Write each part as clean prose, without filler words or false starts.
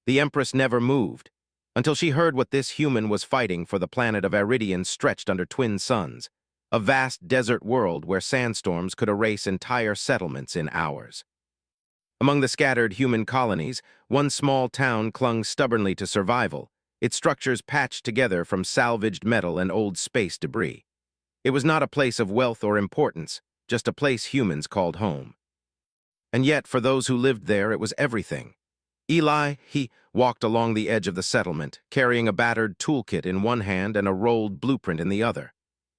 The Empress never moved, until she heard what this human was fighting for. The planet of Aridian stretched under twin suns, a vast desert world where sandstorms could erase entire settlements in hours. Among the scattered human colonies, one small town clung stubbornly to survival, its structures patched together from salvaged metal and old space debris. It was not a place of wealth or importance, just a place humans called home. And yet, for those who lived there, it was everything. Eli, he walked along the edge of the settlement, carrying a battered toolkit in one hand and a rolled blueprint in the other.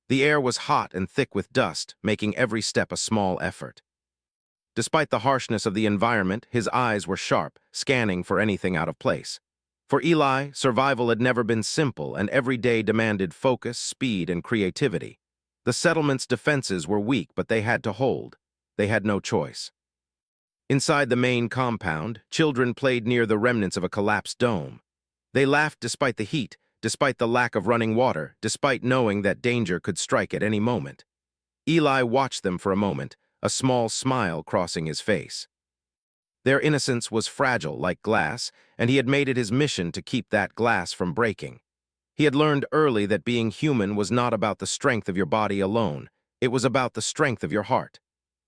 The air was hot and thick with dust, making every step a small effort. Despite the harshness of the environment, his eyes were sharp, scanning for anything out of place. For Eli, survival had never been simple, and every day demanded focus, speed, and creativity. The settlement's defenses were weak, but they had to hold. They had no choice. Inside the main compound, children played near the remnants of a collapsed dome. They laughed despite the heat, despite the lack of running water, despite knowing that danger could strike at any moment. Eli watched them for a moment, a small smile crossing his face. Their innocence was fragile like glass, and he had made it his mission to keep that glass from breaking. He had learned early that being human was not about the strength of your body alone. It was about the strength of your heart.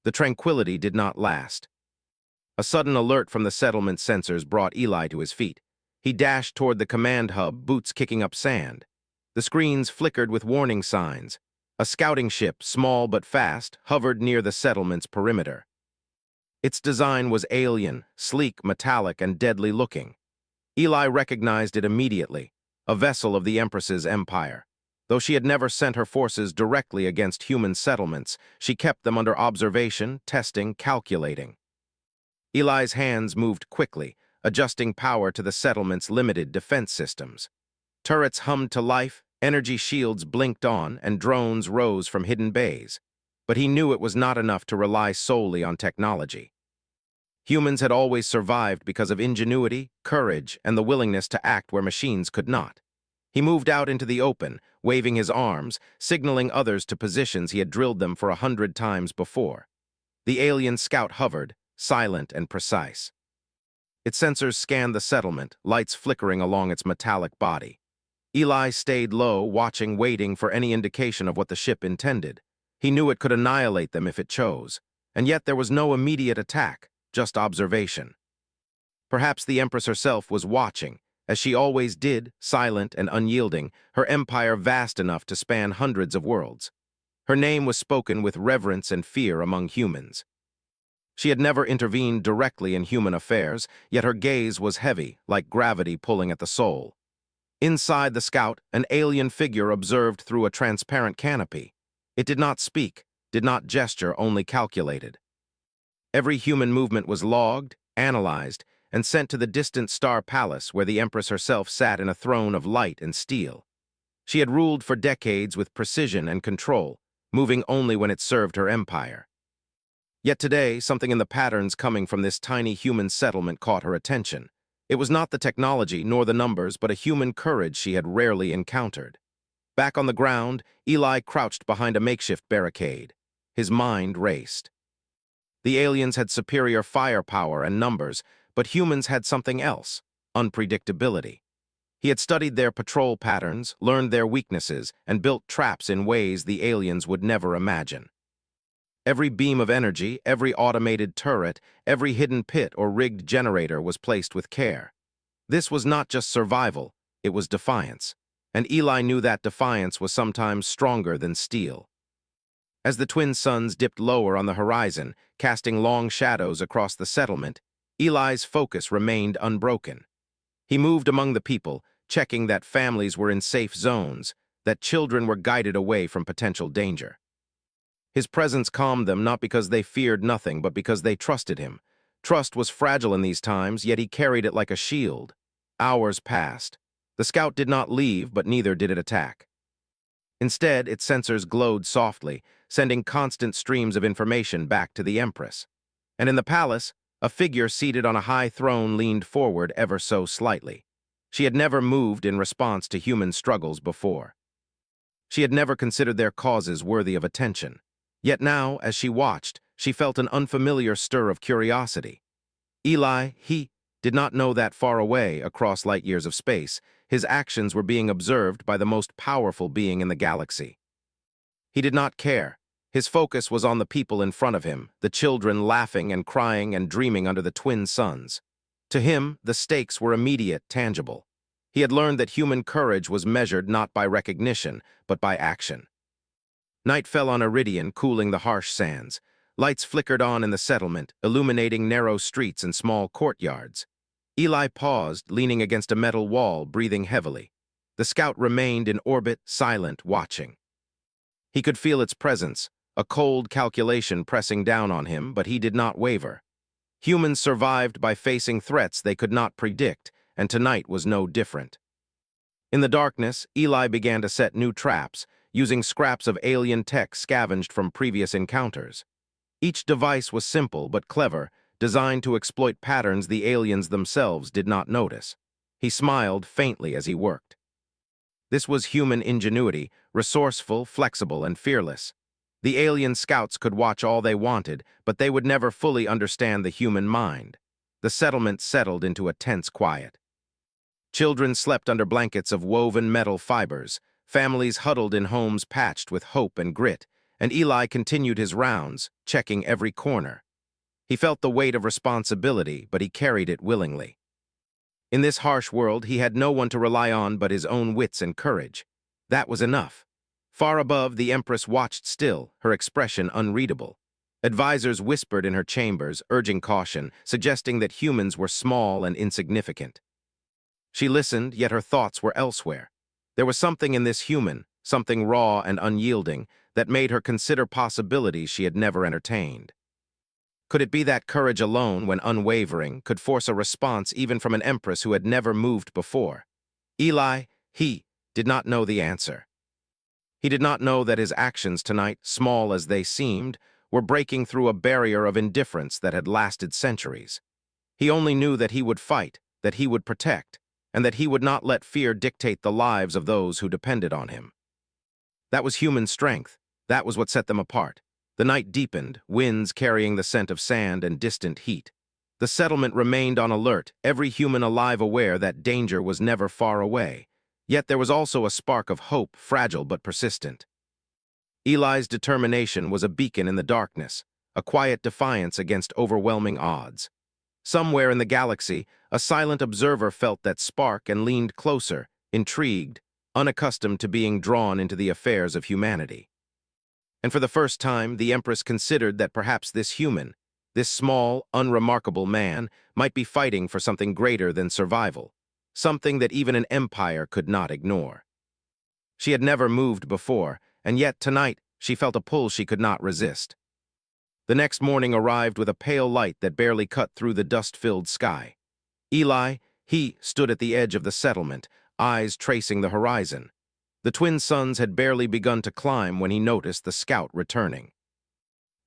The tranquility did not last. A sudden alert from the settlement sensors brought Eli to his feet. He dashed toward the command hub, boots kicking up sand. The screens flickered with warning signs. A scouting ship, small but fast, hovered near the settlement's perimeter. Its design was alien, sleek, metallic, and deadly-looking. Eli recognized it immediately, a vessel of the Empress's empire. Though she had never sent her forces directly against human settlements, she kept them under observation, testing, calculating. Eli's hands moved quickly, adjusting power to the settlement's limited defense systems. Turrets hummed to life, energy shields blinked on, and drones rose from hidden bays. But he knew it was not enough to rely solely on technology. Humans had always survived because of ingenuity, courage, and the willingness to act where machines could not. He moved out into the open, waving his arms, signaling others to positions he had drilled them for 100 times before. The alien scout hovered, silent and precise. Its sensors scanned the settlement, lights flickering along its metallic body. Eli stayed low, watching, waiting for any indication of what the ship intended. He knew it could annihilate them if it chose, and yet there was no immediate attack, just observation. Perhaps the Empress herself was watching, as she always did, silent and unyielding, her empire vast enough to span hundreds of worlds. Her name was spoken with reverence and fear among humans. She had never intervened directly in human affairs, yet her gaze was heavy, like gravity pulling at the soul. Inside the scout, an alien figure observed through a transparent canopy. It did not speak, did not gesture, only calculated. Every human movement was logged, analyzed, and sent to the distant Star Palace where the Empress herself sat in a throne of light and steel. She had ruled for decades with precision and control, moving only when it served her empire. Yet today, something in the patterns coming from this tiny human settlement caught her attention. It was not the technology nor the numbers, but a human courage she had rarely encountered. Back on the ground, Eli crouched behind a makeshift barricade. His mind raced. The aliens had superior firepower and numbers, but humans had something else, unpredictability. He had studied their patrol patterns, learned their weaknesses, and built traps in ways the aliens would never imagine. Every beam of energy, every automated turret, every hidden pit or rigged generator was placed with care. This was not just survival, it was defiance. And Eli knew that defiance was sometimes stronger than steel. As the twin suns dipped lower on the horizon, casting long shadows across the settlement, Eli's focus remained unbroken. He moved among the people, checking that families were in safe zones, that children were guided away from potential danger. His presence calmed them not because they feared nothing, but because they trusted him. Trust was fragile in these times, yet he carried it like a shield. Hours passed. The scout did not leave, but neither did it attack. Instead, its sensors glowed softly, sending constant streams of information back to the Empress. And in the palace, a figure seated on a high throne leaned forward ever so slightly. She had never moved in response to human struggles before. She had never considered their causes worthy of attention. Yet now, as she watched, she felt an unfamiliar stir of curiosity. Eli, he did not know that far away, across light years of space, his actions were being observed by the most powerful being in the galaxy. He did not care. His focus was on the people in front of him, the children laughing and crying and dreaming under the twin suns. To him, the stakes were immediate, tangible. He had learned that human courage was measured not by recognition, but by action. Night fell on Iridian, cooling the harsh sands. Lights flickered on in the settlement, illuminating narrow streets and small courtyards. Eli paused, leaning against a metal wall, breathing heavily. The scout remained in orbit, silent, watching. He could feel its presence, a cold calculation pressing down on him, but he did not waver. Humans survived by facing threats they could not predict, and tonight was no different. In the darkness, Eli began to set new traps, using scraps of alien tech scavenged from previous encounters. Each device was simple but clever, designed to exploit patterns the aliens themselves did not notice. He smiled faintly as he worked. This was human ingenuity, resourceful, flexible, and fearless. The alien scouts could watch all they wanted, but they would never fully understand the human mind. The settlement settled into a tense quiet. Children slept under blankets of woven metal fibers, families huddled in homes patched with hope and grit, and Eli continued his rounds, checking every corner. He felt the weight of responsibility, but he carried it willingly. In this harsh world, he had no one to rely on but his own wits and courage. That was enough. Far above, the Empress watched still, her expression unreadable. Advisors whispered in her chambers, urging caution, suggesting that humans were small and insignificant. She listened, yet her thoughts were elsewhere. There was something in this human, something raw and unyielding, that made her consider possibilities she had never entertained. Could it be that courage alone, when unwavering, could force a response even from an Empress who had never moved before? Eli, he, did not know the answer. He did not know that his actions tonight, small as they seemed, were breaking through a barrier of indifference that had lasted centuries. He only knew that he would fight, that he would protect, and that he would not let fear dictate the lives of those who depended on him. That was human strength. That was what set them apart. The night deepened, winds carrying the scent of sand and distant heat. The settlement remained on alert, every human alive aware that danger was never far away. Yet there was also a spark of hope, fragile but persistent. Eli's determination was a beacon in the darkness, a quiet defiance against overwhelming odds. Somewhere in the galaxy, a silent observer felt that spark and leaned closer, intrigued, unaccustomed to being drawn into the affairs of humanity. And for the first time, the Empress considered that perhaps this human, this small, unremarkable man, might be fighting for something greater than survival, something that even an empire could not ignore. She had never moved before, and yet tonight she felt a pull she could not resist. The next morning arrived with a pale light that barely cut through the dust-filled sky. Eli, he, stood at the edge of the settlement, eyes tracing the horizon. The twin suns had barely begun to climb when he noticed the scout returning.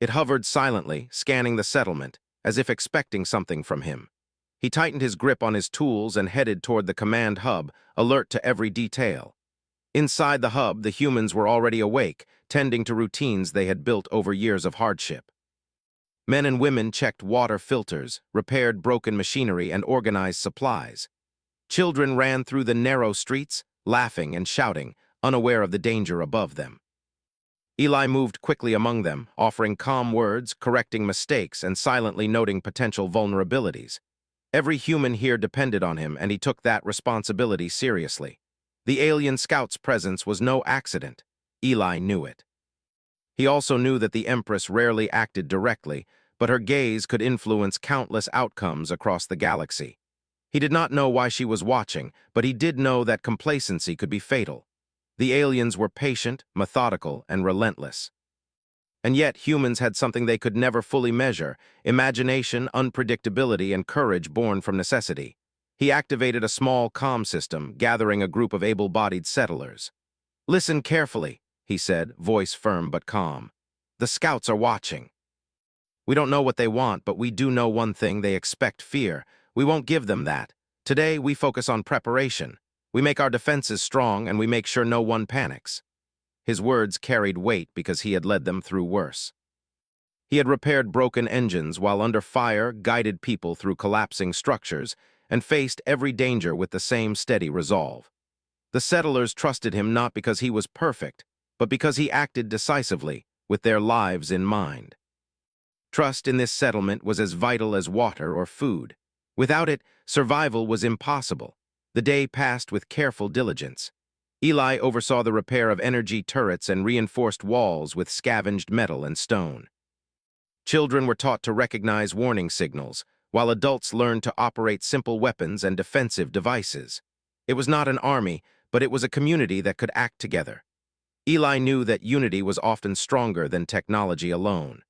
It hovered silently, scanning the settlement, as if expecting something from him. He tightened his grip on his tools and headed toward the command hub, alert to every detail. Inside the hub, the humans were already awake, tending to routines they had built over years of hardship. Men and women checked water filters, repaired broken machinery, and organized supplies. Children ran through the narrow streets, laughing and shouting, unaware of the danger above them. Eli moved quickly among them, offering calm words, correcting mistakes, and silently noting potential vulnerabilities. Every human here depended on him, and he took that responsibility seriously. The alien scout's presence was no accident. Eli knew it. He also knew that the Empress rarely acted directly, but her gaze could influence countless outcomes across the galaxy. He did not know why she was watching, but he did know that complacency could be fatal. The aliens were patient, methodical, and relentless. And yet humans had something they could never fully measure: imagination, unpredictability, and courage born from necessity. He activated a small comm system, gathering a group of able-bodied settlers. "Listen carefully," he said, voice firm but calm. "The scouts are watching. We don't know what they want, but we do know one thing: they expect fear. We won't give them that. Today, we focus on preparation. We make our defenses strong, and we make sure no one panics." His words carried weight because he had led them through worse. He had repaired broken engines while under fire, guided people through collapsing structures, and faced every danger with the same steady resolve. The settlers trusted him not because he was perfect, but because he acted decisively, with their lives in mind. Trust in this settlement was as vital as water or food. Without it, survival was impossible. The day passed with careful diligence. Eli oversaw the repair of energy turrets and reinforced walls with scavenged metal and stone. Children were taught to recognize warning signals, while adults learned to operate simple weapons and defensive devices. It was not an army, but it was a community that could act together. Eli knew that unity was often stronger than technology alone.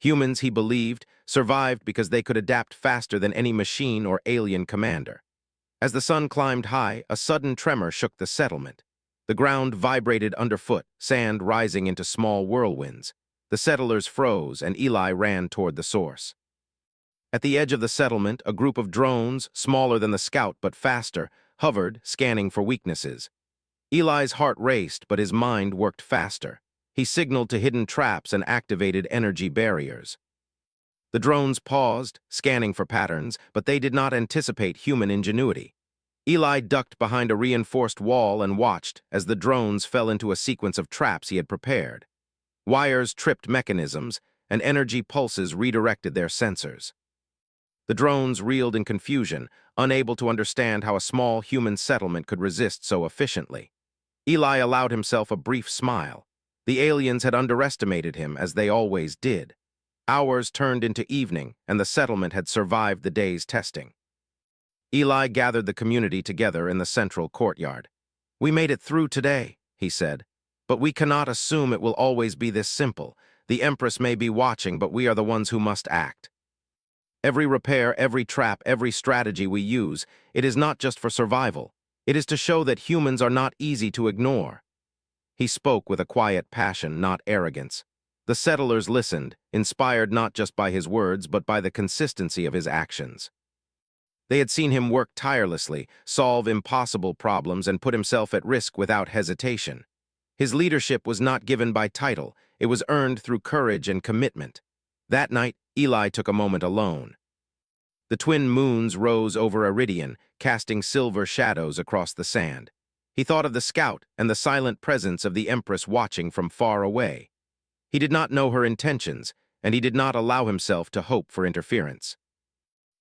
Humans, he believed, survived because they could adapt faster than any machine or alien commander. As the sun climbed high, a sudden tremor shook the settlement. The ground vibrated underfoot, sand rising into small whirlwinds. The settlers froze, and Eli ran toward the source. At the edge of the settlement, a group of drones, smaller than the Scout but faster, hovered, scanning for weaknesses. Eli's heart raced, but his mind worked faster. He signaled to hidden traps and activated energy barriers. The drones paused, scanning for patterns, but they did not anticipate human ingenuity. Eli ducked behind a reinforced wall and watched as the drones fell into a sequence of traps he had prepared. Wires tripped mechanisms, and energy pulses redirected their sensors. The drones reeled in confusion, unable to understand how a small human settlement could resist so efficiently. Eli allowed himself a brief smile. The aliens had underestimated him, as they always did. Hours turned into evening, and the settlement had survived the day's testing. Eli gathered the community together in the central courtyard. "We made it through today," he said. "But we cannot assume it will always be this simple. The Empress may be watching, but we are the ones who must act. Every repair, every trap, every strategy we use, it is not just for survival. It is to show that humans are not easy to ignore." He spoke with a quiet passion, not arrogance. The settlers listened, inspired not just by his words, but by the consistency of his actions. They had seen him work tirelessly, solve impossible problems, and put himself at risk without hesitation. His leadership was not given by title, it was earned through courage and commitment. That night, Eli took a moment alone. The twin moons rose over Iridian, casting silver shadows across the sand. He thought of the Scout and the silent presence of the Empress watching from far away. He did not know her intentions, and he did not allow himself to hope for interference.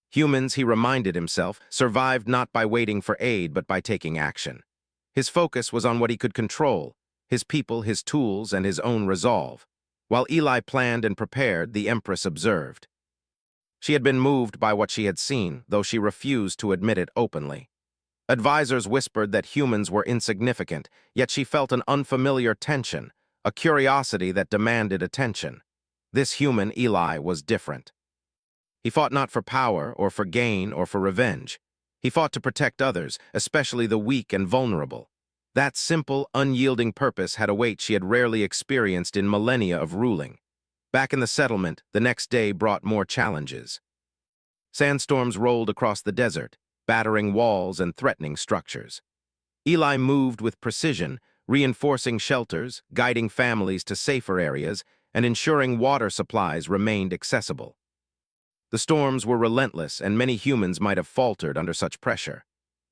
Humans, he reminded himself, survived not by waiting for aid but by taking action. His focus was on what he could control: his people, his tools, and his own resolve. While Eli planned and prepared, the Empress observed. She had been moved by what she had seen, though she refused to admit it openly. Advisors whispered that humans were insignificant, yet she felt an unfamiliar tension, a curiosity that demanded attention. This human, Eli, was different. He fought not for power, or for gain, or for revenge. He fought to protect others, especially the weak and vulnerable. That simple, unyielding purpose had a weight she had rarely experienced in millennia of ruling. Back in the settlement, the next day brought more challenges. Sandstorms rolled across the desert, battering walls and threatening structures. Eli moved with precision, reinforcing shelters, guiding families to safer areas, and ensuring water supplies remained accessible. The storms were relentless, and many humans might have faltered under such pressure.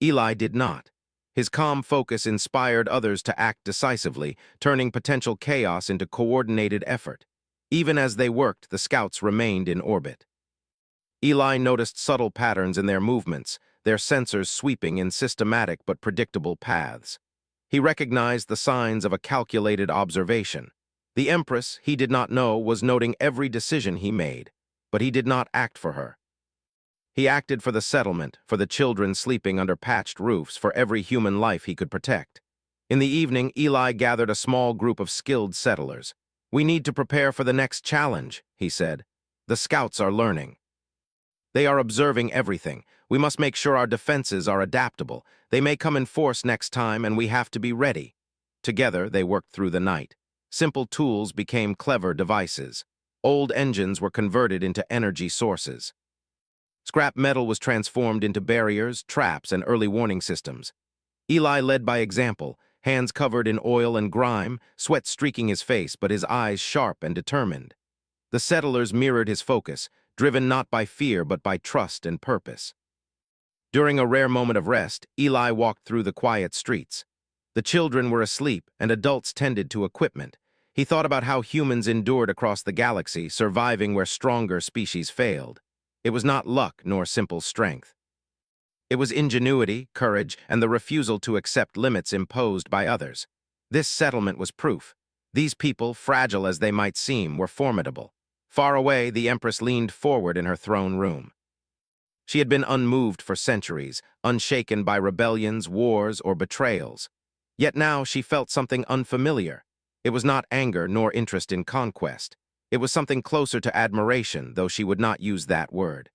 Eli did not. His calm focus inspired others to act decisively, turning potential chaos into coordinated effort. Even as they worked, the Scouts remained in orbit. Eli noticed subtle patterns in their movements, their sensors sweeping in systematic but predictable paths. He recognized the signs of a calculated observation. The Empress, he did not know, was noting every decision he made, but he did not act for her. He acted for the settlement, for the children sleeping under patched roofs, for every human life he could protect. In the evening, Eli gathered a small group of skilled settlers. "We need to prepare for the next challenge," he said. "The Scouts are learning. They are observing everything. We must make sure our defenses are adaptable. They may come in force next time, and we have to be ready." Together, they worked through the night. Simple tools became clever devices. Old engines were converted into energy sources. Scrap metal was transformed into barriers, traps, and early warning systems. Eli led by example, hands covered in oil and grime, sweat streaking his face, but his eyes sharp and determined. The settlers mirrored his focus, driven not by fear but by trust and purpose. During a rare moment of rest, Eli walked through the quiet streets. The children were asleep, and adults tended to equipment. He thought about how humans endured across the galaxy, surviving where stronger species failed. It was not luck nor simple strength. It was ingenuity, courage, and the refusal to accept limits imposed by others. This settlement was proof. These people, fragile as they might seem, were formidable. Far away, the Empress leaned forward in her throne room. She had been unmoved for centuries, unshaken by rebellions, wars, or betrayals. Yet now she felt something unfamiliar. It was not anger nor interest in conquest. It was something closer to admiration, though she would not use that word.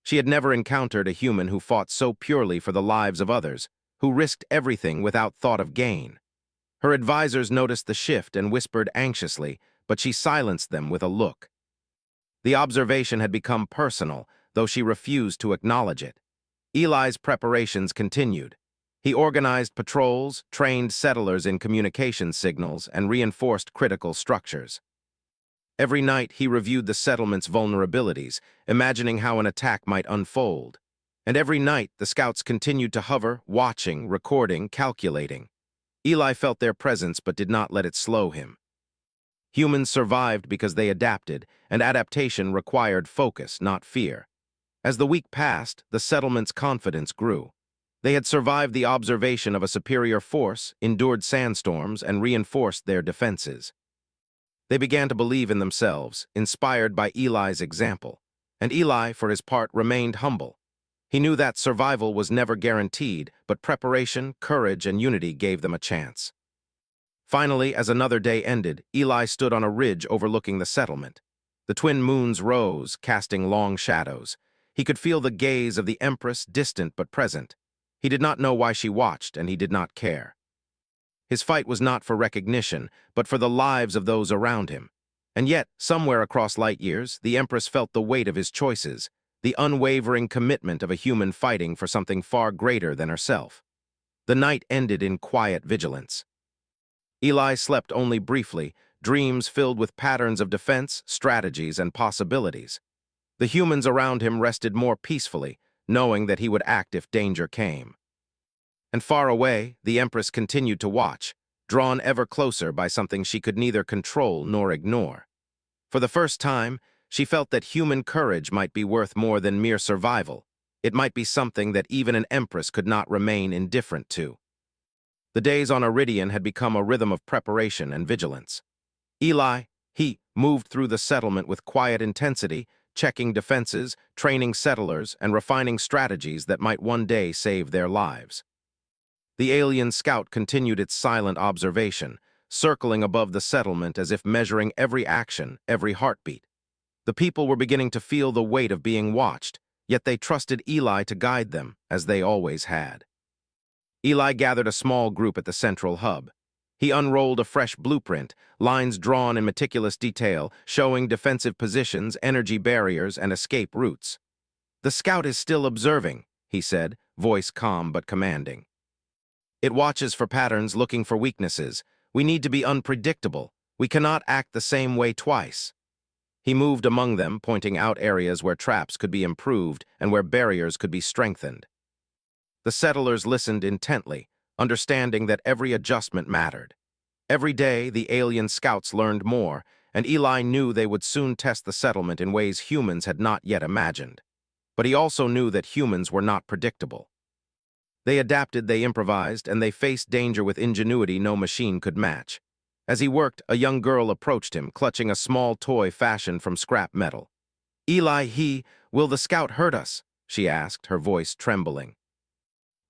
She had never encountered a human who fought so purely for the lives of others, who risked everything without thought of gain. Her advisors noticed the shift and whispered anxiously, but she silenced them with a look. The observation had become personal, though she refused to acknowledge it. Eli's preparations continued. He organized patrols, trained settlers in communication signals, and reinforced critical structures. Every night he reviewed the settlement's vulnerabilities, imagining how an attack might unfold. And every night the scouts continued to hover, watching, recording, calculating. Eli felt their presence but did not let it slow him. Humans survived because they adapted, and adaptation required focus, not fear. As the week passed, the settlement's confidence grew. They had survived the observation of a superior force, endured sandstorms, and reinforced their defenses. They began to believe in themselves, inspired by Eli's example. And Eli, for his part, remained humble. He knew that survival was never guaranteed, but preparation, courage, and unity gave them a chance. Finally, as another day ended, Eli stood on a ridge overlooking the settlement. The twin moons rose, casting long shadows. He could feel the gaze of the Empress, distant but present. He did not know why she watched, and he did not care. His fight was not for recognition, but for the lives of those around him. And yet, somewhere across light years, the Empress felt the weight of his choices, the unwavering commitment of a human fighting for something far greater than herself. The night ended in quiet vigilance. Eli slept only briefly, dreams filled with patterns of defense, strategies, and possibilities. The humans around him rested more peacefully, knowing that he would act if danger came. And far away, the Empress continued to watch, drawn ever closer by something she could neither control nor ignore. For the first time, she felt that human courage might be worth more than mere survival. It might be something that even an Empress could not remain indifferent to. The days on Iridian had become a rhythm of preparation and vigilance. Eli, he, moved through the settlement with quiet intensity, checking defenses, training settlers, and refining strategies that might one day save their lives. The alien scout continued its silent observation, circling above the settlement as if measuring every action, every heartbeat. The people were beginning to feel the weight of being watched, yet they trusted Eli to guide them, as they always had. Eli gathered a small group at the central hub. He unrolled a fresh blueprint, lines drawn in meticulous detail, showing defensive positions, energy barriers, and escape routes. "The scout is still observing," he said, voice calm but commanding. "It watches for patterns, looking for weaknesses. We need to be unpredictable. We cannot act the same way twice." He moved among them, pointing out areas where traps could be improved and where barriers could be strengthened. The settlers listened intently, understanding that every adjustment mattered. Every day, the alien scouts learned more, and Eli knew they would soon test the settlement in ways humans had not yet imagined. But he also knew that humans were not predictable. They adapted, they improvised, and they faced danger with ingenuity no machine could match. As he worked, a young girl approached him, clutching a small toy fashioned from scrap metal. "Eli, will the scout hurt us?" she asked, her voice trembling.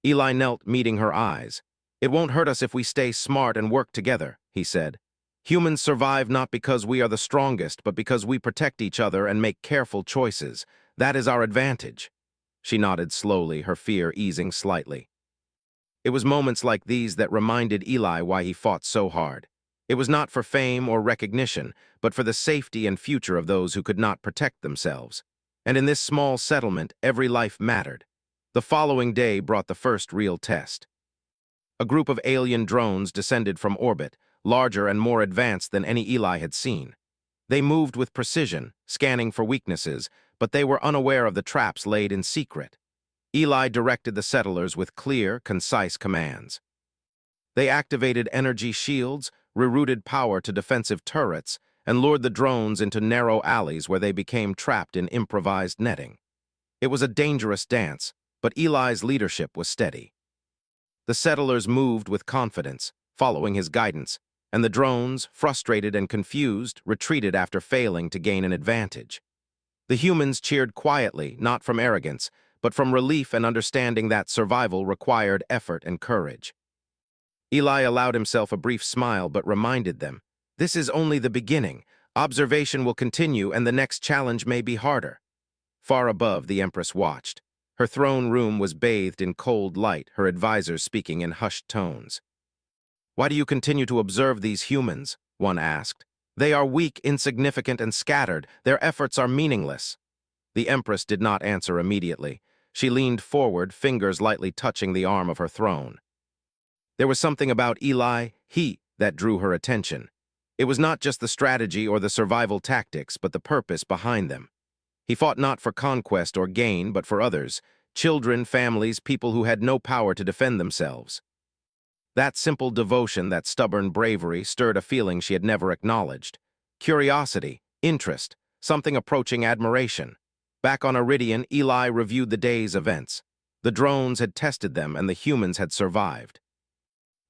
Eli knelt, meeting her eyes. "It won't hurt us if we stay smart and work together," he said. "Humans survive not because we are the strongest, but because we protect each other and make careful choices. That is our advantage." She nodded slowly, her fear easing slightly. It was moments like these that reminded Eli why he fought so hard. It was not for fame or recognition, but for the safety and future of those who could not protect themselves. And in this small settlement, every life mattered. The following day brought the first real test. A group of alien drones descended from orbit, larger and more advanced than any Eli had seen. They moved with precision, scanning for weaknesses, but they were unaware of the traps laid in secret. Eli directed the settlers with clear, concise commands. They activated energy shields, rerouted power to defensive turrets, and lured the drones into narrow alleys where they became trapped in improvised netting. It was a dangerous dance, but Eli's leadership was steady. The settlers moved with confidence, following his guidance, and the drones, frustrated and confused, retreated after failing to gain an advantage. The humans cheered quietly, not from arrogance, but from relief and understanding that survival required effort and courage. Eli allowed himself a brief smile but reminded them, "This is only the beginning. Observation will continue and the next challenge may be harder." Far above, the Empress watched. Her throne room was bathed in cold light, her advisors speaking in hushed tones. "Why do you continue to observe these humans?" one asked. "They are weak, insignificant, and scattered. Their efforts are meaningless." The Empress did not answer immediately. She leaned forward, fingers lightly touching the arm of her throne. There was something about Eli, that drew her attention. It was not just the strategy or the survival tactics, but the purpose behind them. He fought not for conquest or gain, but for others, children, families, people who had no power to defend themselves. That simple devotion, that stubborn bravery, stirred a feeling she had never acknowledged. Curiosity, interest, something approaching admiration. Back on Iridian, Eli reviewed the day's events. The drones had tested them and the humans had survived.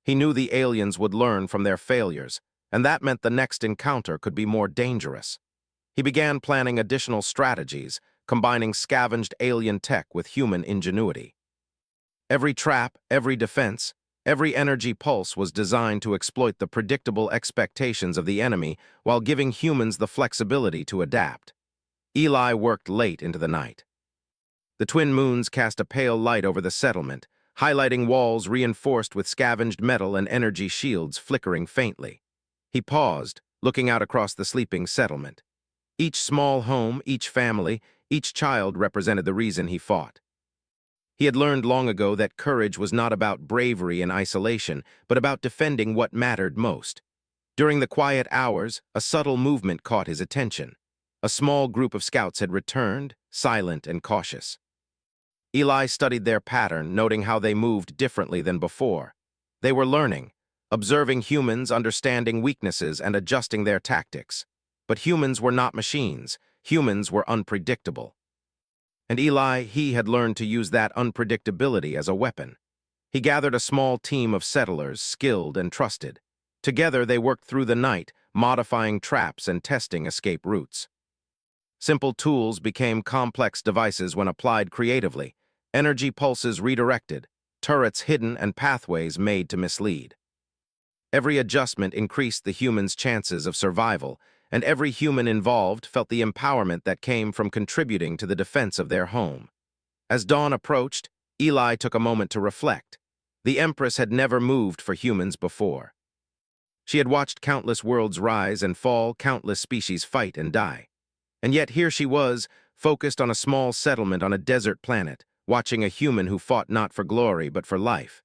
He knew the aliens would learn from their failures, and that meant the next encounter could be more dangerous. He began planning additional strategies, combining scavenged alien tech with human ingenuity. Every trap, every defense, every energy pulse was designed to exploit the predictable expectations of the enemy while giving humans the flexibility to adapt. Eli worked late into the night. The twin moons cast a pale light over the settlement, highlighting walls reinforced with scavenged metal and energy shields flickering faintly. He paused, looking out across the sleeping settlement. Each small home, each family, each child represented the reason he fought. He had learned long ago that courage was not about bravery in isolation, but about defending what mattered most. During the quiet hours, a subtle movement caught his attention. A small group of scouts had returned, silent and cautious. Eli studied their pattern, noting how they moved differently than before. They were learning, observing humans, understanding weaknesses, and adjusting their tactics. But humans were not machines. Humans were unpredictable. And Eli, he had learned to use that unpredictability as a weapon. He gathered a small team of settlers, skilled and trusted. Together they worked through the night, modifying traps and testing escape routes. Simple tools became complex devices when applied creatively, energy pulses redirected, turrets hidden and pathways made to mislead. Every adjustment increased the humans' chances of survival, and every human involved felt the empowerment that came from contributing to the defense of their home. As dawn approached, Eli took a moment to reflect. The Empress had never moved for humans before. She had watched countless worlds rise and fall, countless species fight and die. And yet here she was, focused on a small settlement on a desert planet, watching a human who fought not for glory but for life.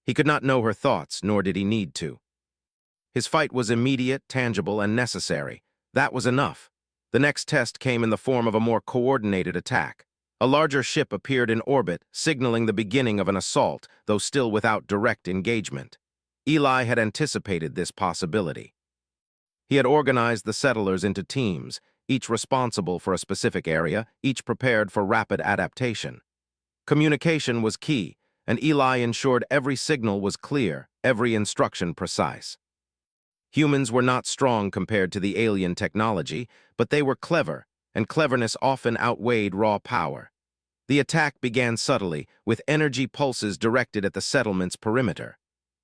He could not know her thoughts, nor did he need to. His fight was immediate, tangible, and necessary. That was enough. The next test came in the form of a more coordinated attack. A larger ship appeared in orbit, signaling the beginning of an assault, though still without direct engagement. Eli had anticipated this possibility. He had organized the settlers into teams, each responsible for a specific area, each prepared for rapid adaptation. Communication was key, and Eli ensured every signal was clear, every instruction precise. Humans were not strong compared to the alien technology, but they were clever, and cleverness often outweighed raw power. The attack began subtly, with energy pulses directed at the settlement's perimeter.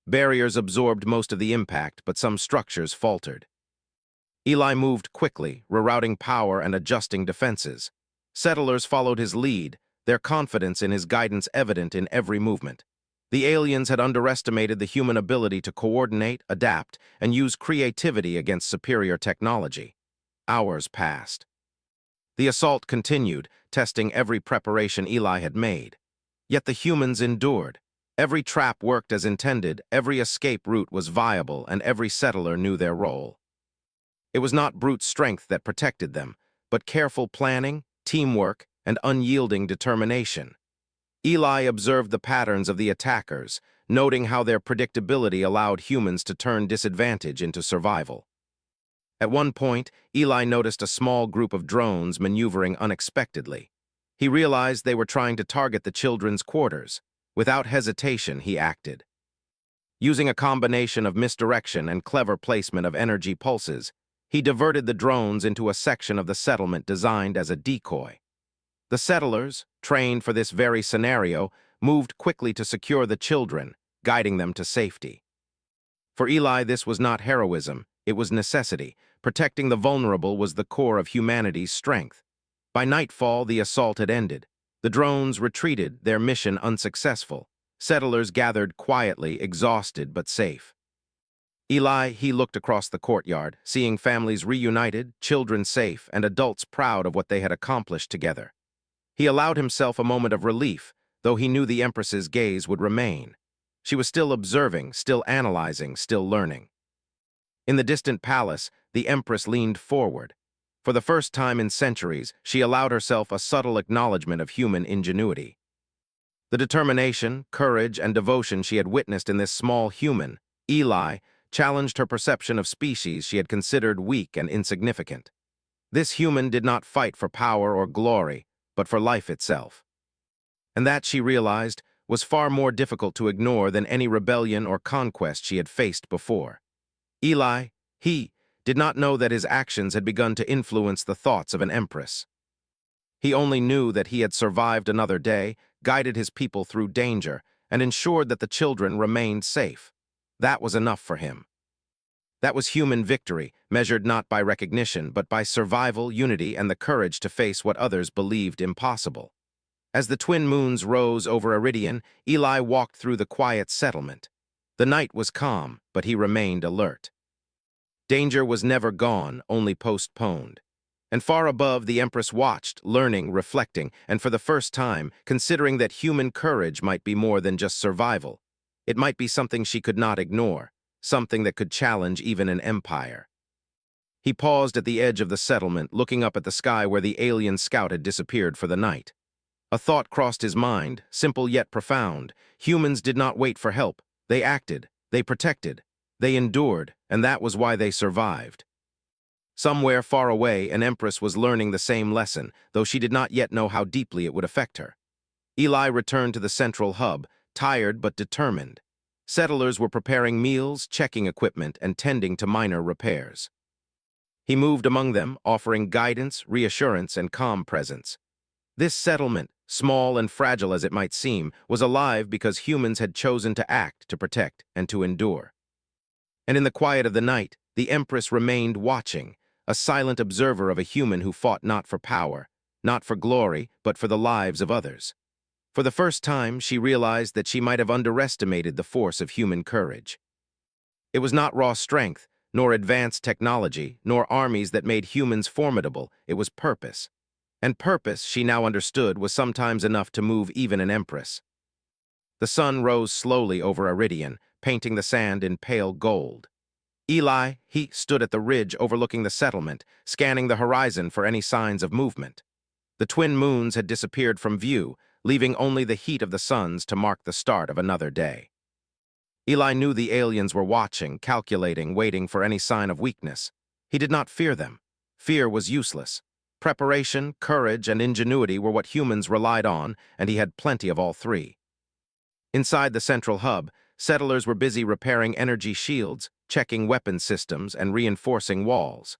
Barriers absorbed most of the impact, but some structures faltered. Eli moved quickly, rerouting power and adjusting defenses. Settlers followed his lead, their confidence in his guidance evident in every movement. The aliens had underestimated the human ability to coordinate, adapt, and use creativity against superior technology. Hours passed. The assault continued, testing every preparation Eli had made. Yet the humans endured. Every trap worked as intended, every escape route was viable, and every settler knew their role. It was not brute strength that protected them, but careful planning, teamwork, and unyielding determination. Eli observed the patterns of the attackers, noting how their predictability allowed humans to turn disadvantage into survival. At one point, Eli noticed a small group of drones maneuvering unexpectedly. He realized they were trying to target the children's quarters. Without hesitation, he acted. Using a combination of misdirection and clever placement of energy pulses, he diverted the drones into a section of the settlement designed as a decoy. The settlers, trained for this very scenario, moved quickly to secure the children, guiding them to safety. For Eli, this was not heroism, it was necessity. Protecting the vulnerable was the core of humanity's strength. By nightfall, the assault had ended. The drones retreated, their mission unsuccessful. Settlers gathered quietly, exhausted but safe. Eli, he looked across the courtyard, seeing families reunited, children safe, and adults proud of what they had accomplished together. He allowed himself a moment of relief, though he knew the Empress's gaze would remain. She was still observing, still analyzing, still learning. In the distant palace, the Empress leaned forward. For the first time in centuries, she allowed herself a subtle acknowledgement of human ingenuity. The determination, courage, and devotion she had witnessed in this small human, Eli, challenged her perception of species she had considered weak and insignificant. This human did not fight for power or glory, but for life itself. And that, she realized, was far more difficult to ignore than any rebellion or conquest she had faced before. Eli, he, did not know that his actions had begun to influence the thoughts of an empress. He only knew that he had survived another day, guided his people through danger, and ensured that the children remained safe. That was enough for him. That was human victory, measured not by recognition, but by survival, unity, and the courage to face what others believed impossible. As the twin moons rose over Iridian, Eli walked through the quiet settlement. The night was calm, but he remained alert. Danger was never gone, only postponed. And far above, the Empress watched, learning, reflecting, and for the first time, considering that human courage might be more than just survival. It might be something she could not ignore, something that could challenge even an empire. He paused at the edge of the settlement, looking up at the sky where the alien scout had disappeared for the night. A thought crossed his mind, simple yet profound. Humans did not wait for help. They acted, they protected, they endured, and that was why they survived. Somewhere far away, an empress was learning the same lesson, though she did not yet know how deeply it would affect her. Eli returned to the central hub, tired but determined. Settlers were preparing meals, checking equipment, and tending to minor repairs. He moved among them, offering guidance, reassurance, and calm presence. This settlement, small and fragile as it might seem, was alive because humans had chosen to act, to protect, and to endure. And in the quiet of the night, the Empress remained watching, a silent observer of a human who fought not for power, not for glory, but for the lives of others. For the first time, she realized that she might have underestimated the force of human courage. It was not raw strength, nor advanced technology, nor armies that made humans formidable. It was purpose. And purpose, she now understood, was sometimes enough to move even an empress. The sun rose slowly over Iridian, painting the sand in pale gold. Eli, he stood at the ridge overlooking the settlement, scanning the horizon for any signs of movement. The twin moons had disappeared from view, leaving only the heat of the suns to mark the start of another day. Eli knew the aliens were watching, calculating, waiting for any sign of weakness. He did not fear them. Fear was useless. Preparation, courage, and ingenuity were what humans relied on, and he had plenty of all three. Inside the central hub, settlers were busy repairing energy shields, checking weapon systems, and reinforcing walls.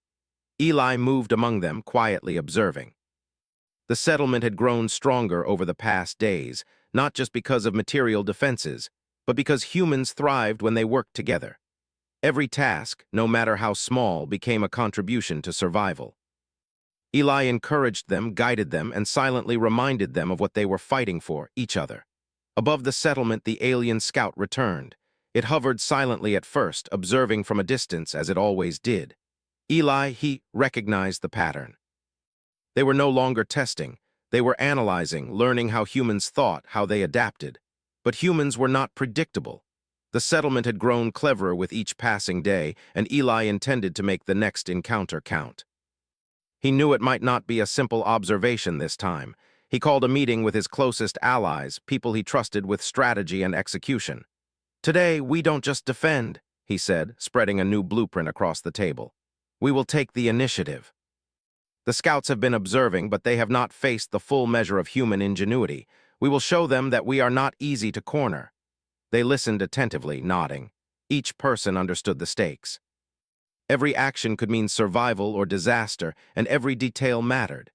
Eli moved among them, quietly observing. The settlement had grown stronger over the past days, not just because of material defenses, but because humans thrived when they worked together. Every task, no matter how small, became a contribution to survival. Eli encouraged them, guided them, and silently reminded them of what they were fighting for, each other. Above the settlement, the alien scout returned. It hovered silently at first, observing from a distance, as it always did. Eli, he recognized the pattern. They were no longer testing. They were analyzing, learning how humans thought, how they adapted. But humans were not predictable. The settlement had grown cleverer with each passing day, and Eli intended to make the next encounter count. He knew it might not be a simple observation this time. He called a meeting with his closest allies, people he trusted with strategy and execution. "Today, we don't just defend," he said, spreading a new blueprint across the table. "We will take the initiative." The scouts have been observing, but they have not faced the full measure of human ingenuity. We will show them that we are not easy to corner. They listened attentively, nodding. Each person understood the stakes. Every action could mean survival or disaster, and every detail mattered.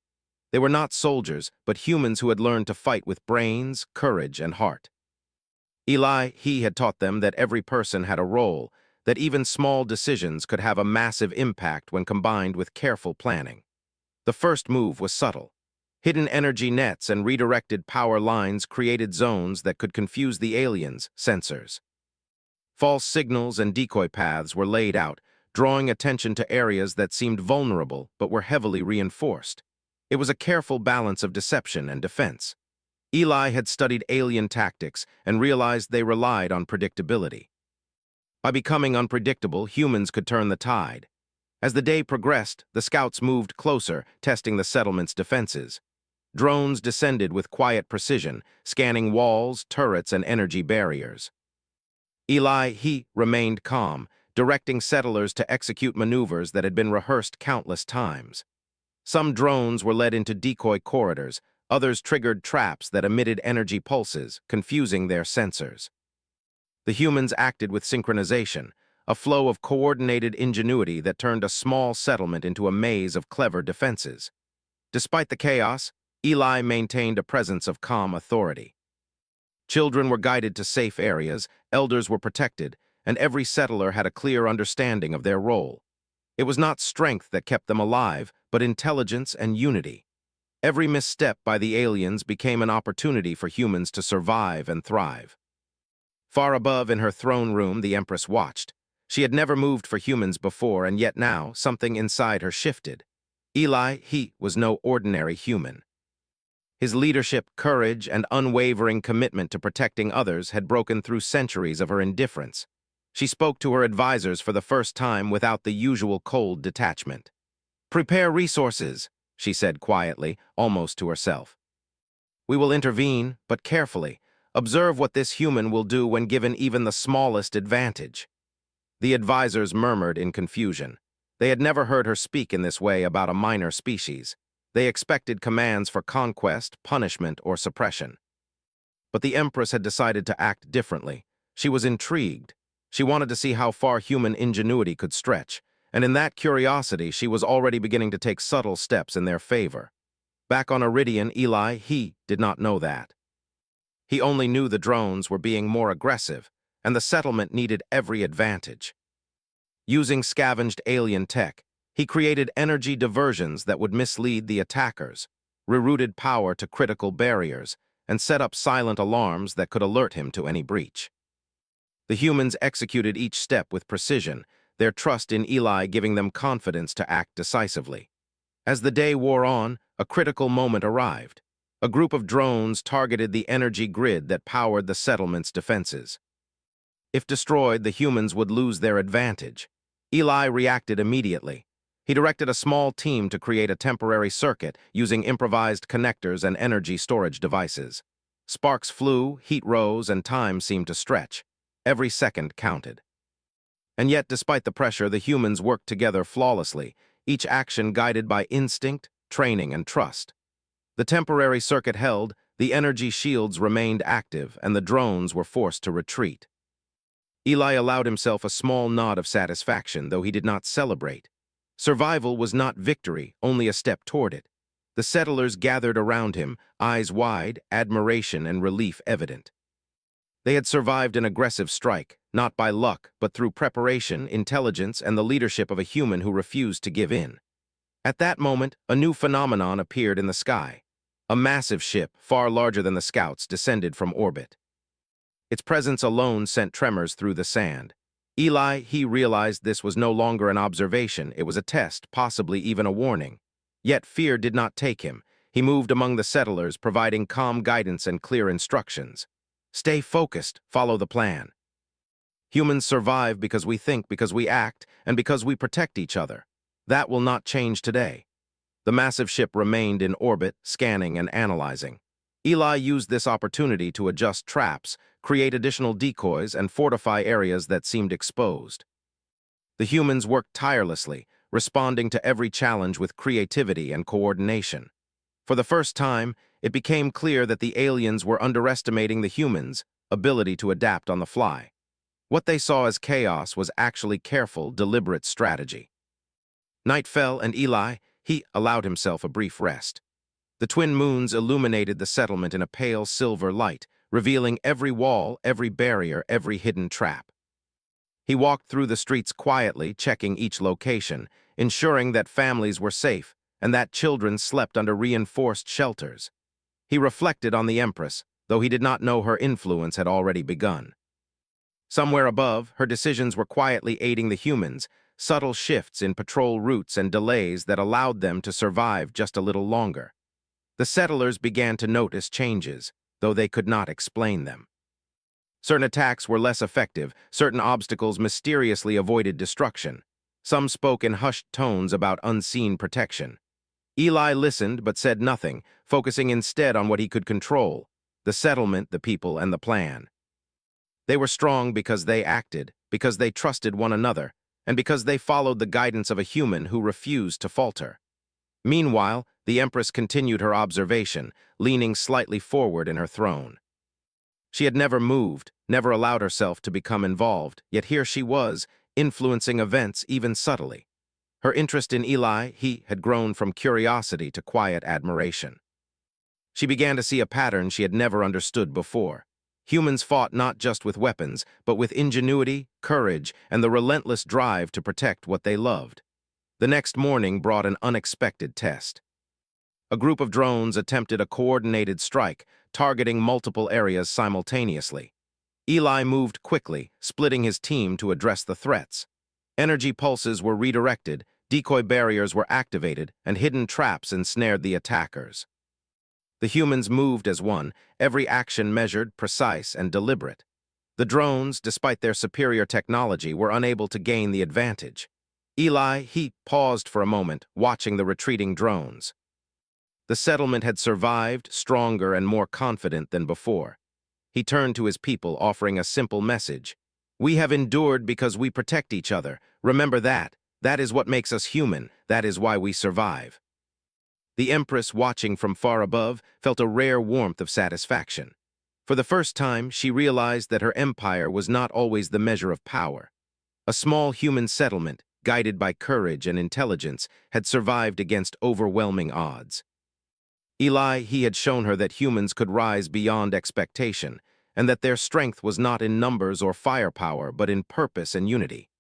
They were not soldiers, but humans who had learned to fight with brains, courage, and heart. He had taught them that every person had a role, that even small decisions could have a massive impact when combined with careful planning. The first move was subtle. Hidden energy nets and redirected power lines created zones that could confuse the aliens' sensors. False signals and decoy paths were laid out, drawing attention to areas that seemed vulnerable but were heavily reinforced. It was a careful balance of deception and defense. Eli had studied alien tactics and realized they relied on predictability. By becoming unpredictable, humans could turn the tide. As the day progressed, the scouts moved closer, testing the settlement's defenses. Drones descended with quiet precision, scanning walls, turrets, and energy barriers. He remained calm, directing settlers to execute maneuvers that had been rehearsed countless times. Some drones were led into decoy corridors, others triggered traps that emitted energy pulses, confusing their sensors. The humans acted with synchronization, a flow of coordinated ingenuity that turned a small settlement into a maze of clever defenses. Despite the chaos, Eli maintained a presence of calm authority. Children were guided to safe areas, elders were protected, and every settler had a clear understanding of their role. It was not strength that kept them alive, but intelligence and unity. Every misstep by the aliens became an opportunity for humans to survive and thrive. Far above in her throne room, the Empress watched. She had never moved for humans before, and yet now something inside her shifted. He was no ordinary human. His leadership, courage, and unwavering commitment to protecting others had broken through centuries of her indifference. She spoke to her advisors for the first time without the usual cold detachment. "Prepare resources," she said quietly, almost to herself. "We will intervene, but carefully. Observe what this human will do when given even the smallest advantage." The advisors murmured in confusion. They had never heard her speak in this way about a minor species. They expected commands for conquest, punishment, or suppression. But the Empress had decided to act differently. She was intrigued. She wanted to see how far human ingenuity could stretch, and in that curiosity she was already beginning to take subtle steps in their favor. Back on Iridian, he did not know that. He only knew the drones were being more aggressive, and the settlement needed every advantage. Using scavenged alien tech, he created energy diversions that would mislead the attackers, rerouted power to critical barriers, and set up silent alarms that could alert him to any breach. The humans executed each step with precision, their trust in Eli giving them confidence to act decisively. As the day wore on, a critical moment arrived. A group of drones targeted the energy grid that powered the settlement's defenses. If destroyed, the humans would lose their advantage. Eli reacted immediately. He directed a small team to create a temporary circuit using improvised connectors and energy storage devices. Sparks flew, heat rose, and time seemed to stretch. Every second counted. And yet, despite the pressure, the humans worked together flawlessly, each action guided by instinct, training, and trust. The temporary circuit held, the energy shields remained active, and the drones were forced to retreat. Eli allowed himself a small nod of satisfaction, though he did not celebrate. Survival was not victory, only a step toward it. The settlers gathered around him, eyes wide, admiration and relief evident. They had survived an aggressive strike, not by luck, but through preparation, intelligence, and the leadership of a human who refused to give in. At that moment, a new phenomenon appeared in the sky. A massive ship, far larger than the scouts, descended from orbit. Its presence alone sent tremors through the sand. He realized this was no longer an observation, it was a test, possibly even a warning. Yet fear did not take him. He moved among the settlers, providing calm guidance and clear instructions. "Stay focused, follow the plan. Humans survive because we think, because we act, and because we protect each other. That will not change today." The massive ship remained in orbit, scanning and analyzing. Eli used this opportunity to adjust traps, create additional decoys, and fortify areas that seemed exposed. The humans worked tirelessly, responding to every challenge with creativity and coordination. For the first time, it became clear that the aliens were underestimating the humans' ability to adapt on the fly. What they saw as chaos was actually careful, deliberate strategy. Night fell, and Eli, he allowed himself a brief rest. The twin moons illuminated the settlement in a pale silver light, revealing every wall, every barrier, every hidden trap. He walked through the streets quietly, checking each location, ensuring that families were safe and that children slept under reinforced shelters. He reflected on the Empress, though he did not know her influence had already begun. Somewhere above, her decisions were quietly aiding the humans, subtle shifts in patrol routes and delays that allowed them to survive just a little longer. The settlers began to notice changes, though they could not explain them. Certain attacks were less effective, certain obstacles mysteriously avoided destruction. Some spoke in hushed tones about unseen protection. Eli listened but said nothing, focusing instead on what he could control: the settlement, the people, and the plan. They were strong because they acted, because they trusted one another, and because they followed the guidance of a human who refused to falter. Meanwhile, the Empress continued her observation, leaning slightly forward in her throne. She had never moved, never allowed herself to become involved, yet here she was, influencing events even subtly. Her interest in Eli, he had grown from curiosity to quiet admiration. She began to see a pattern she had never understood before. Humans fought not just with weapons, but with ingenuity, courage, and the relentless drive to protect what they loved. The next morning brought an unexpected test. A group of drones attempted a coordinated strike, targeting multiple areas simultaneously. Eli moved quickly, splitting his team to address the threats. Energy pulses were redirected, decoy barriers were activated, and hidden traps ensnared the attackers. The humans moved as one, every action measured, precise, and deliberate. The drones, despite their superior technology, were unable to gain the advantage. Eli, he paused for a moment, watching the retreating drones. The settlement had survived, stronger and more confident than before. He turned to his people, offering a simple message: "We have endured because we protect each other. Remember that. That is what makes us human. That is why we survive." The Empress, watching from far above, felt a rare warmth of satisfaction. For the first time, she realized that her empire was not always the measure of power. A small human settlement, guided by courage and intelligence, had survived against overwhelming odds. Eli, he had shown her that humans could rise beyond expectation, and that their strength was not in numbers or firepower, but in purpose and unity.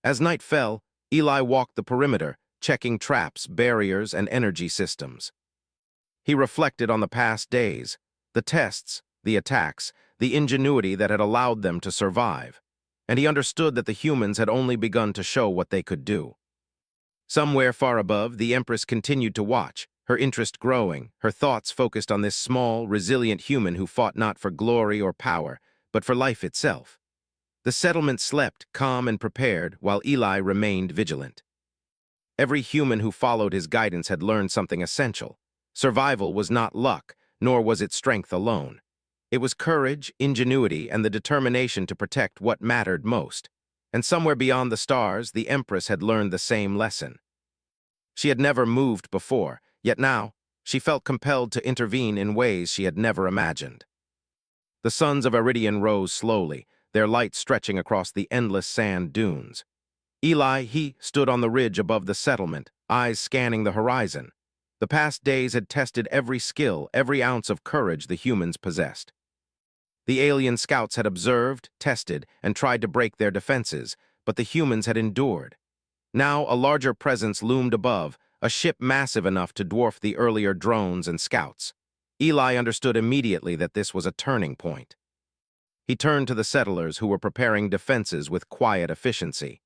As night fell, Eli walked the perimeter, checking traps, barriers, and energy systems. He reflected on the past days, the tests, the attacks, the ingenuity that had allowed them to survive, and he understood that the humans had only begun to show what they could do. Somewhere far above, the Empress continued to watch, her interest growing, her thoughts focused on this small, resilient human who fought not for glory or power, but for life itself. The settlement slept, calm and prepared, while Eli remained vigilant. Every human who followed his guidance had learned something essential. Survival was not luck, nor was it strength alone. It was courage, ingenuity, and the determination to protect what mattered most. And somewhere beyond the stars, the Empress had learned the same lesson. She had never moved before, yet now, she felt compelled to intervene in ways she had never imagined. The suns of Iridian rose slowly, their light stretching across the endless sand dunes. Eli, he stood on the ridge above the settlement, eyes scanning the horizon. The past days had tested every skill, every ounce of courage the humans possessed. The alien scouts had observed, tested, and tried to break their defenses, but the humans had endured. Now a larger presence loomed above, a ship massive enough to dwarf the earlier drones and scouts. Eli understood immediately that this was a turning point. He turned to the settlers who were preparing defenses with quiet efficiency.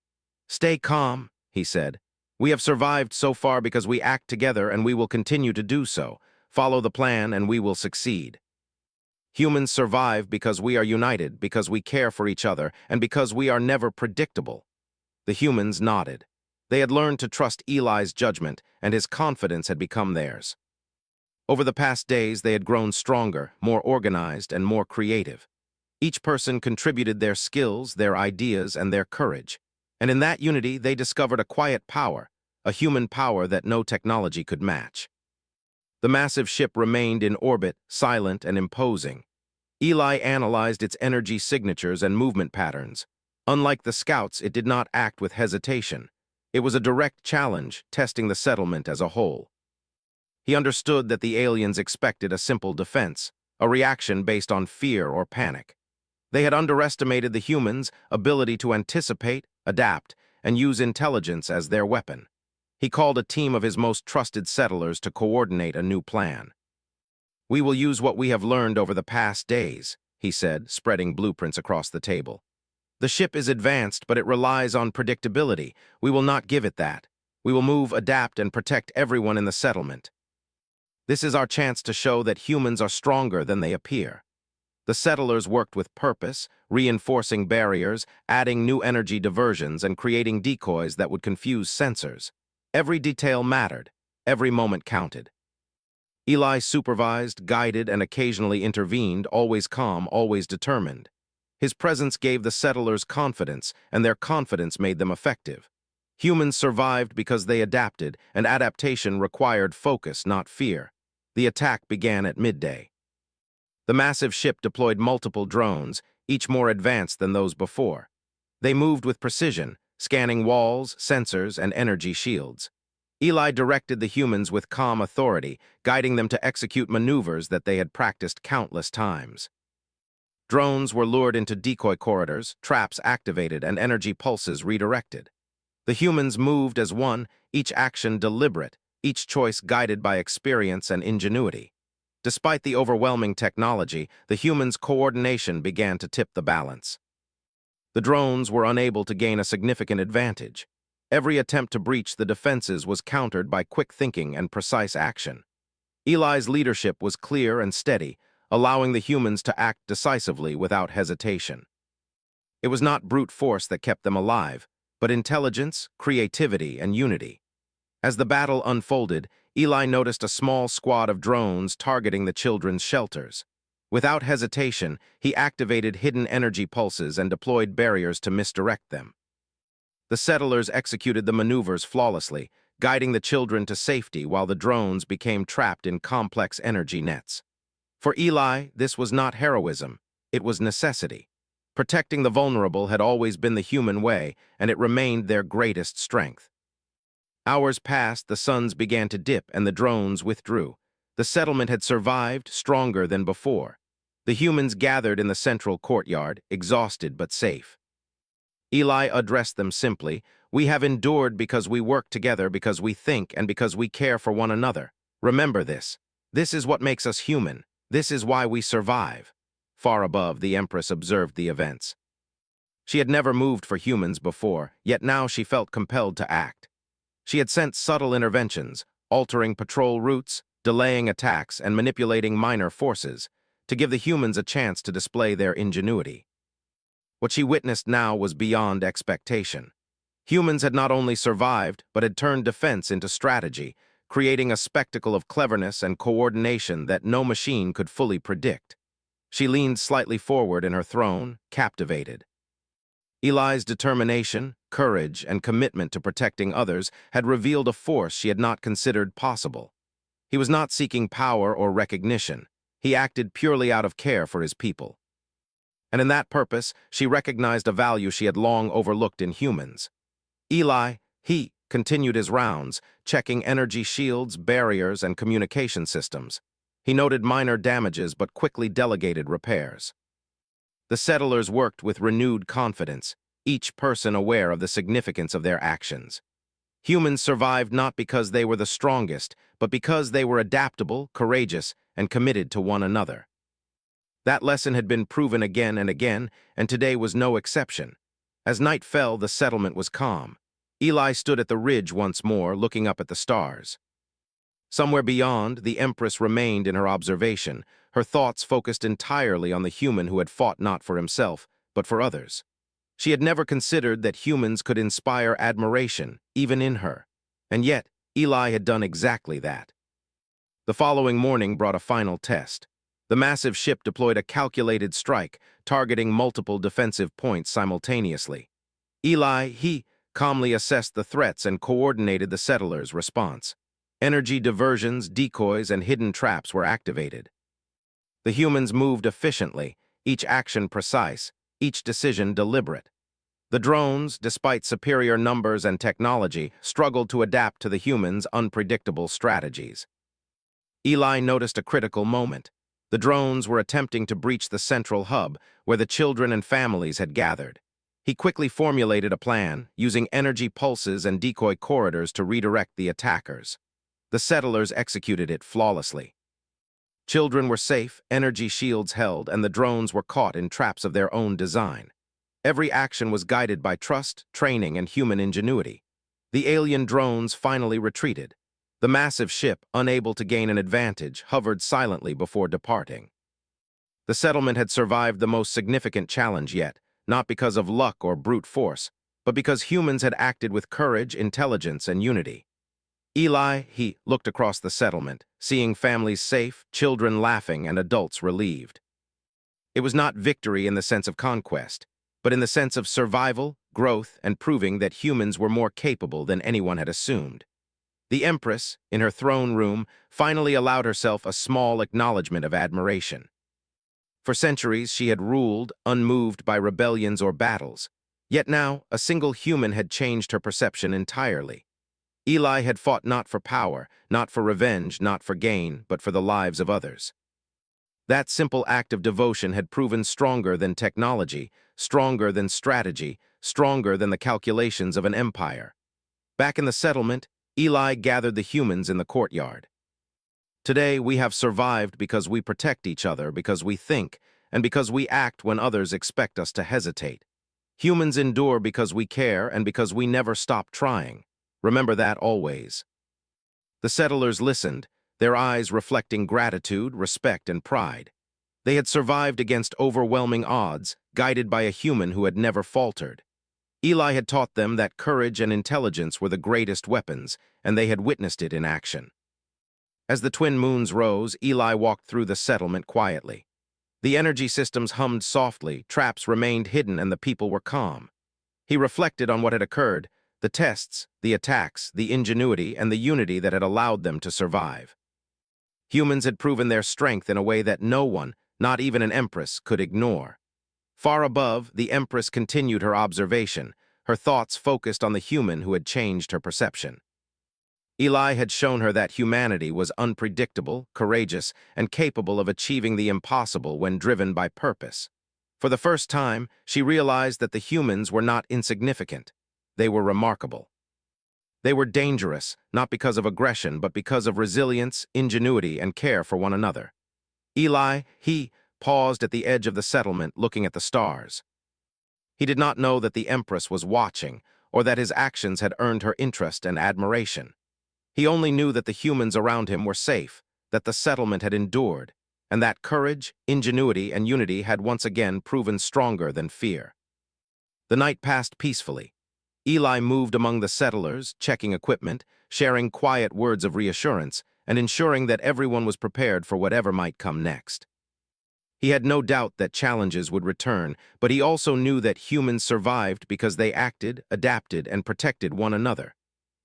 "Stay calm," he said. "We have survived so far because we act together, and we will continue to do so. Follow the plan and we will succeed." Humans survive because we are united, because we care for each other, and because we are never predictable. The humans nodded. They had learned to trust Eli's judgment, and his confidence had become theirs. Over the past days, they had grown stronger, more organized, and more creative. Each person contributed their skills, their ideas, and their courage. And in that unity, they discovered a quiet power, a human power that no technology could match. The massive ship remained in orbit, silent and imposing. Eli analyzed its energy signatures and movement patterns. Unlike the scouts, it did not act with hesitation. It was a direct challenge, testing the settlement as a whole. He understood that the aliens expected a simple defense, a reaction based on fear or panic. They had underestimated the humans' ability to anticipate, adapt, and use intelligence as their weapon. He called a team of his most trusted settlers to coordinate a new plan. "We will use what we have learned over the past days," he said, spreading blueprints across the table. "The ship is advanced, but it relies on predictability. We will not give it that. We will move, adapt, and protect everyone in the settlement. This is our chance to show that humans are stronger than they appear." The settlers worked with purpose, reinforcing barriers, adding new energy diversions, and creating decoys that would confuse sensors. Every detail mattered. Every moment counted. Eli supervised, guided, and occasionally intervened, always calm, always determined. His presence gave the settlers confidence, and their confidence made them effective. Humans survived because they adapted, and adaptation required focus, not fear. The attack began at midday. The massive ship deployed multiple drones, each more advanced than those before. They moved with precision, scanning walls, sensors, and energy shields. Eli directed the humans with calm authority, guiding them to execute maneuvers that they had practiced countless times. Drones were lured into decoy corridors, traps activated, and energy pulses redirected. The humans moved as one, each action deliberate, each choice guided by experience and ingenuity. Despite the overwhelming technology, the humans' coordination began to tip the balance. The drones were unable to gain a significant advantage. Every attempt to breach the defenses was countered by quick thinking and precise action. Eli's leadership was clear and steady, allowing the humans to act decisively without hesitation. It was not brute force that kept them alive, but intelligence, creativity, and unity. As the battle unfolded, Eli noticed a small squad of drones targeting the children's shelters. Without hesitation, he activated hidden energy pulses and deployed barriers to misdirect them. The settlers executed the maneuvers flawlessly, guiding the children to safety while the drones became trapped in complex energy nets. For Eli, this was not heroism, it was necessity. Protecting the vulnerable had always been the human way, and it remained their greatest strength. Hours passed, the suns began to dip, and the drones withdrew. The settlement had survived, stronger than before. The humans gathered in the central courtyard, exhausted but safe. Eli addressed them simply. "We have endured because we work together, because we think, and because we care for one another. Remember this. This is what makes us human. This is why we survive." Far above, the Empress observed the events. She had never moved for humans before, yet now she felt compelled to act. She had sent subtle interventions, altering patrol routes, delaying attacks, and manipulating minor forces, to give the humans a chance to display their ingenuity. What she witnessed now was beyond expectation. Humans had not only survived, but had turned defense into strategy, creating a spectacle of cleverness and coordination that no machine could fully predict. She leaned slightly forward in her throne, captivated. Eli's determination, courage, and commitment to protecting others had revealed a force she had not considered possible. He was not seeking power or recognition. He acted purely out of care for his people. And in that purpose, she recognized a value she had long overlooked in humans. Eli, he continued his rounds, checking energy shields, barriers, and communication systems. He noted minor damages but quickly delegated repairs. The settlers worked with renewed confidence, each person aware of the significance of their actions. Humans survived not because they were the strongest, but because they were adaptable, courageous, and committed to one another. That lesson had been proven again and again, and today was no exception. As night fell, the settlement was calm. Eli stood at the ridge once more, looking up at the stars. Somewhere beyond, the Empress remained in her observation, her thoughts focused entirely on the human who had fought not for himself, but for others. She had never considered that humans could inspire admiration, even in her. And yet, Eli had done exactly that. The following morning brought a final test. The massive ship deployed a calculated strike, targeting multiple defensive points simultaneously. He calmly assessed the threats and coordinated the settlers' response. Energy diversions, decoys, and hidden traps were activated. The humans moved efficiently, each action precise, each decision deliberate. The drones, despite superior numbers and technology, struggled to adapt to the humans' unpredictable strategies. Eli noticed a critical moment. The drones were attempting to breach the central hub, where the children and families had gathered. He quickly formulated a plan, using energy pulses and decoy corridors to redirect the attackers. The settlers executed it flawlessly. Children were safe, energy shields held, and the drones were caught in traps of their own design. Every action was guided by trust, training, and human ingenuity. The alien drones finally retreated. The massive ship, unable to gain an advantage, hovered silently before departing. The settlement had survived the most significant challenge yet, not because of luck or brute force, but because humans had acted with courage, intelligence, and unity. He looked across the settlement, seeing families safe, children laughing, and adults relieved. It was not victory in the sense of conquest, but in the sense of survival, growth, and proving that humans were more capable than anyone had assumed. The Empress, in her throne room, finally allowed herself a small acknowledgement of admiration. For centuries, she had ruled, unmoved by rebellions or battles. Yet now, a single human had changed her perception entirely. Eli had fought not for power, not for revenge, not for gain, but for the lives of others. That simple act of devotion had proven stronger than technology, stronger than strategy, stronger than the calculations of an empire. Back in the settlement, Eli gathered the humans in the courtyard. Today, we have survived because we protect each other, because we think, and because we act when others expect us to hesitate. Humans endure because we care and because we never stop trying. Remember that always. The settlers listened, their eyes reflecting gratitude, respect, and pride. They had survived against overwhelming odds, guided by a human who had never faltered. Eli had taught them that courage and intelligence were the greatest weapons, and they had witnessed it in action. As the twin moons rose, Eli walked through the settlement quietly. The energy systems hummed softly, traps remained hidden, and the people were calm. He reflected on what had occurred, the tests, the attacks, the ingenuity, and the unity that had allowed them to survive. Humans had proven their strength in a way that no one, not even an Empress, could ignore. Far above, the Empress continued her observation, her thoughts focused on the human who had changed her perception. Eli had shown her that humanity was unpredictable, courageous, and capable of achieving the impossible when driven by purpose. For the first time, she realized that the humans were not insignificant. They were remarkable. They were dangerous, not because of aggression, but because of resilience, ingenuity, and care for one another. He paused at the edge of the settlement, looking at the stars. He did not know that the Empress was watching, or that his actions had earned her interest and admiration. He only knew that the humans around him were safe, that the settlement had endured, and that courage, ingenuity, and unity had once again proven stronger than fear. The night passed peacefully. Eli moved among the settlers, checking equipment, sharing quiet words of reassurance, and ensuring that everyone was prepared for whatever might come next. He had no doubt that challenges would return, but he also knew that humans survived because they acted, adapted, and protected one another.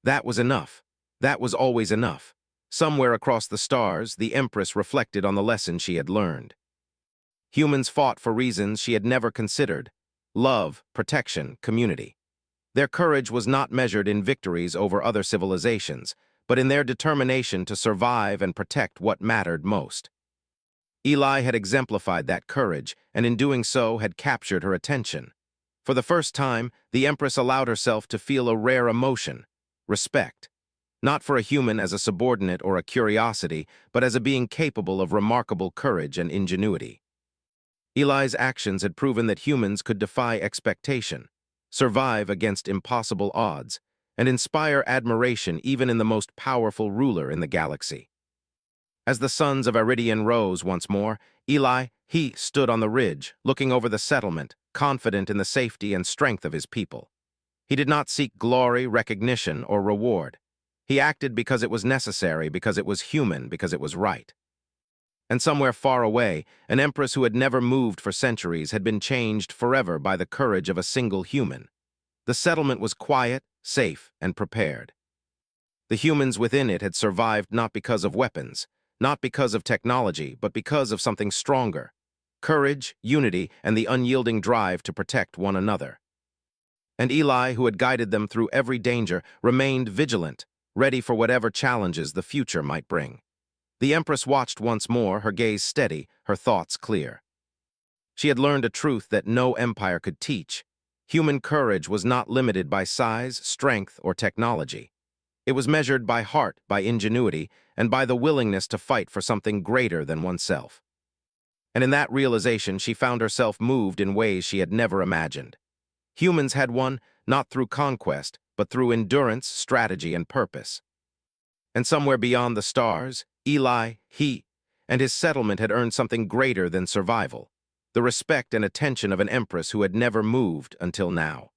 That was enough. That was always enough. Somewhere across the stars, the Empress reflected on the lesson she had learned. Humans fought for reasons she had never considered: love, protection, community. Their courage was not measured in victories over other civilizations, but in their determination to survive and protect what mattered most. Eli had exemplified that courage, and in doing so had captured her attention. For the first time, the Empress allowed herself to feel a rare emotion: respect. Not for a human as a subordinate or a curiosity, but as a being capable of remarkable courage and ingenuity. Eli's actions had proven that humans could defy expectation, survive against impossible odds, and inspire admiration even in the most powerful ruler in the galaxy. As the suns of Iridian rose once more, he stood on the ridge, looking over the settlement, confident in the safety and strength of his people. He did not seek glory, recognition, or reward. He acted because it was necessary, because it was human, because it was right. And somewhere far away, an empress who had never moved for centuries had been changed forever by the courage of a single human. The settlement was quiet, safe, and prepared. The humans within it had survived not because of weapons, not because of technology, but because of something stronger: courage, unity, and the unyielding drive to protect one another. And Eli, who had guided them through every danger, remained vigilant, ready for whatever challenges the future might bring. The Empress watched once more, her gaze steady, her thoughts clear. She had learned a truth that no empire could teach. Human courage was not limited by size, strength, or technology. It was measured by heart, by ingenuity, and by the willingness to fight for something greater than oneself. And in that realization, she found herself moved in ways she had never imagined. Humans had won, not through conquest, but through endurance, strategy, and purpose. And somewhere beyond the stars, Eli, and his settlement had earned something greater than survival: the respect and attention of an empress who had never moved until now.